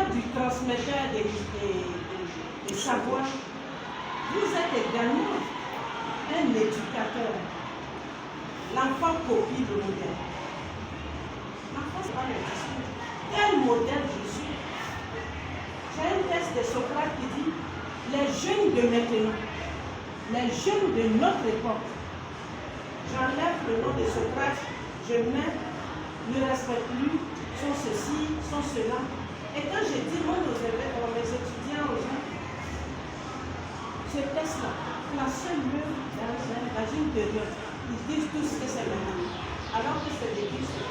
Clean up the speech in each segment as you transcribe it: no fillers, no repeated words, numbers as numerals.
rôle du transmetteur des savoirs, vous êtes également un éducateur. L'enfant copie le modèle. L'enfant, c'est pas le discours. Quel modèle je suis? J'ai un texte de Socrate qui dit les jeunes de maintenant, les jeunes de notre époque. J'enlève le nom de Socrate, je mets ne respecte plus, sont ceci, sont cela. Et quand je dis moi aux élèves, aux mes étudiants, aux gens, ce texte-là, placez-le dans une période. Ils disent tous que c'est le même, alors que c'est des livres.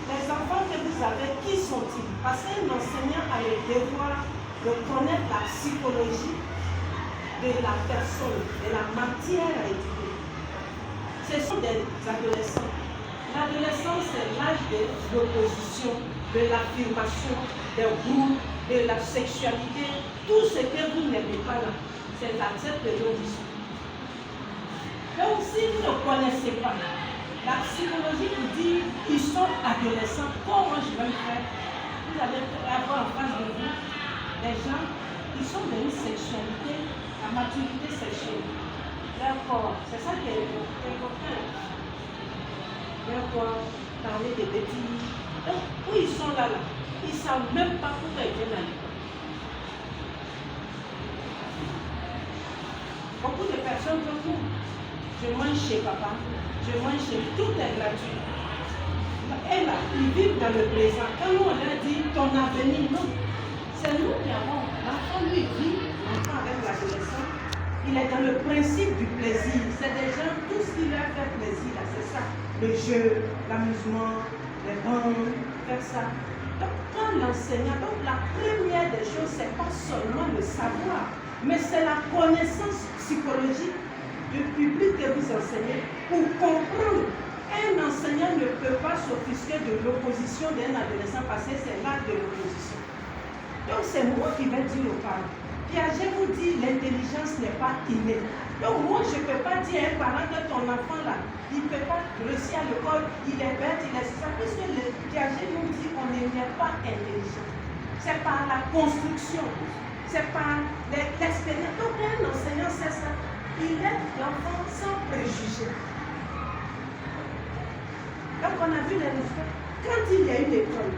Les enfants que vous avez, qui sont-ils? Parce qu'un enseignant a le devoir de connaître la psychologie de la personne, de la matière à étudier. Ce sont des adolescents. L'adolescence, c'est l'âge de l'opposition, de l'affirmation, des groupes, de la sexualité. Tout ce que vous n'aimez pas là, c'est à cette période ici. Donc, si vous ne connaissez pas la psychologie qui dit qu'ils sont adolescents, comment je vais le faire? Vous allez avoir en face de vous des gens qui sont dans une sexualité, la maturité sexuelle. Leur corps, c'est ça qui est important. Leur corps, parler des bêtises. Donc, où ils sont là, ils ne savent même pas pourquoi ils viennent à l'école. Beaucoup de personnes comme vous, je mange chez papa, je mange chez tout est gratuit. Et là, ils vivent dans le présent. Quand nous on leur dit ton avenir, non. C'est nous qui avons. L'enfant lui vit, l'enfant avec l'adolescent, il est dans le principe du plaisir. C'est des gens, tout ce qui leur fait plaisir, là, c'est ça. Le jeu, l'amusement, les bandes, faire ça. Donc quand l'enseignant, donc la première des choses, c'est pas seulement le savoir, mais c'est la connaissance psychologique du public que vous enseignez pour comprendre. Un enseignant ne peut pas s'offusquer de l'opposition d'un adolescent parce que c'est l'acte de l'opposition. Donc c'est moi qui vais dire aux parents. Piaget vous dit l'intelligence n'est pas innée. Donc moi je ne peux pas dire à un parent que ton enfant là, il ne peut pas réussir à l'école, il est bête, il est ça. Puisque le Piaget nous dit qu'on n'est pas intelligent. C'est par la construction, c'est par l'expérience. Donc un enseignant c'est ça. Il aide l'enfant sans préjugés. Donc on a vu les résultats. Quand il y a une école,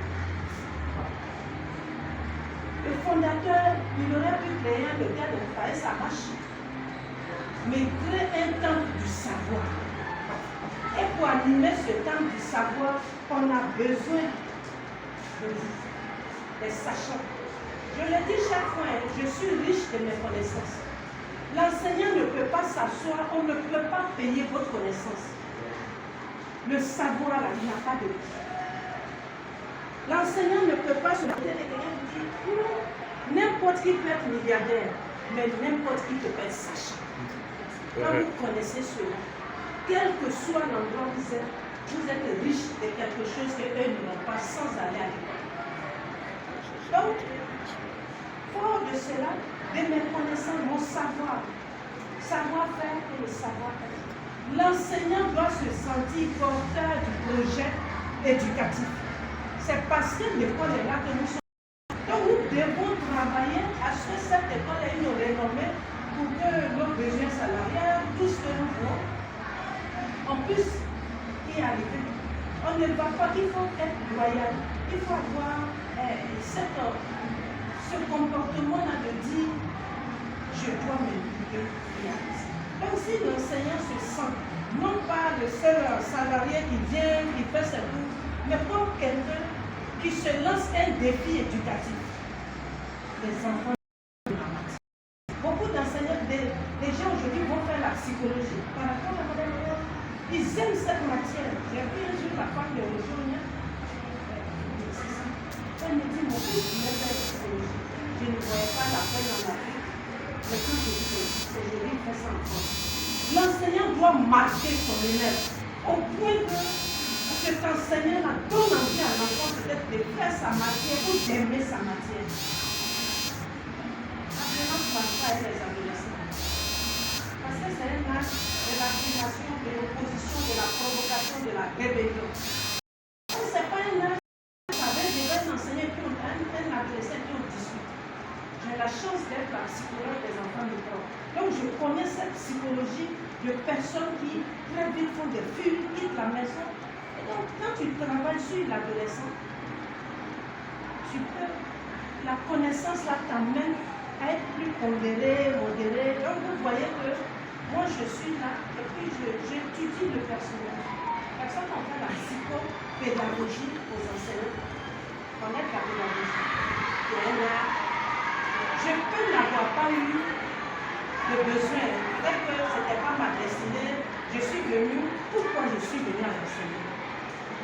le fondateur, il aurait pu créer un hôtel de Paris, ça marche. Mais créer un temple du savoir. Et pour animer ce temple du savoir, on a besoin de vous, des sachants. Je le dis chaque fois, je suis riche de mes connaissances. L'enseignant ne peut pas s'asseoir, on ne peut pas payer votre connaissance. Le savoir, là, il n'a pas de prix. L'enseignant ne peut pas se dire, non, n'importe qui peut être milliardaire, mais n'importe qui peut être sachant. Quand vous connaissez cela, quel que soit l'endroit où vous êtes riche de quelque chose que eux n'ont pas sans aller à l'école. Donc, fort de cela, de mes connaissances, mon savoir-faire et le savoir-être. L'enseignant doit se sentir porteur du projet éducatif. C'est parce que l'école est là que nous sommes. Donc nous devons travailler à ce que cette école ait une renommée pour que nos besoins salariés, tout ce que nous voulons, on puisse y arriver. On ne va pas, il faut être loyal. Il faut avoir ce comportement-là de dire je dois m'impliquer. Donc si l'enseignant se sent, non pas le seul salarié qui vient, qui fait ses cours, mais comme quelqu'un qui se lance un défi éducatif. Les enfants, beaucoup d'enseignants, des gens aujourd'hui vont faire la psychologie par rapport à Madame. Ils aiment cette matière. J'ai vu un jour la femme de Rosonia. Elle me dit, mon fils voulait faire la psychologie. Je ne voyais pas la peine dans la vie. Mais quand je dis que aujourd'hui, il fait ça en France. L'enseignant doit marquer son élève au point que cet enseignant-là donne envie à l'enfant peut-être de faire sa matière ou d'aimer sa matière. La violence ne passe pas avec les adolescents. Parce que c'est un acte de l'affirmation, de l'opposition, de la provocation, de la rébellion. Ce n'est pas un acte qui avait déjà enseigné pour un adolescents qui ont 18. J'ai la chance d'être la psychologue des enfants de corps. Donc je connais cette psychologie de personnes qui très vite font des fugues, quittent la maison. Et donc quand tu travailles sur l'adolescent, la connaissance là t'amène à être plus pondéré, modéré. Donc vous voyez que moi je suis là et puis j'étudie le personnage. Personne en fait la psychopédagogie aux enseignants. Connaître la pédagogie. Et là, je peux n'avoir pas eu le besoin. Peut-être que ce n'était pas ma destinée. Je suis venue. Pourquoi je suis venue à l'enseignement?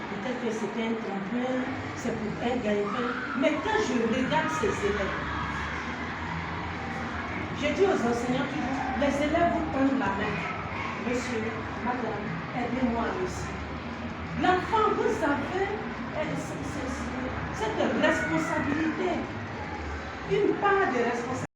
Peut-être que c'était un tremplin, c'est pour un gagne-pain. Mais quand je regarde ces élèves, je dis aux enseignants toujours, les élèves vous tendent la main. Monsieur, madame, aidez-moi à réussir. L'enfant, vous avez cette responsabilité. Une part de responsabilité.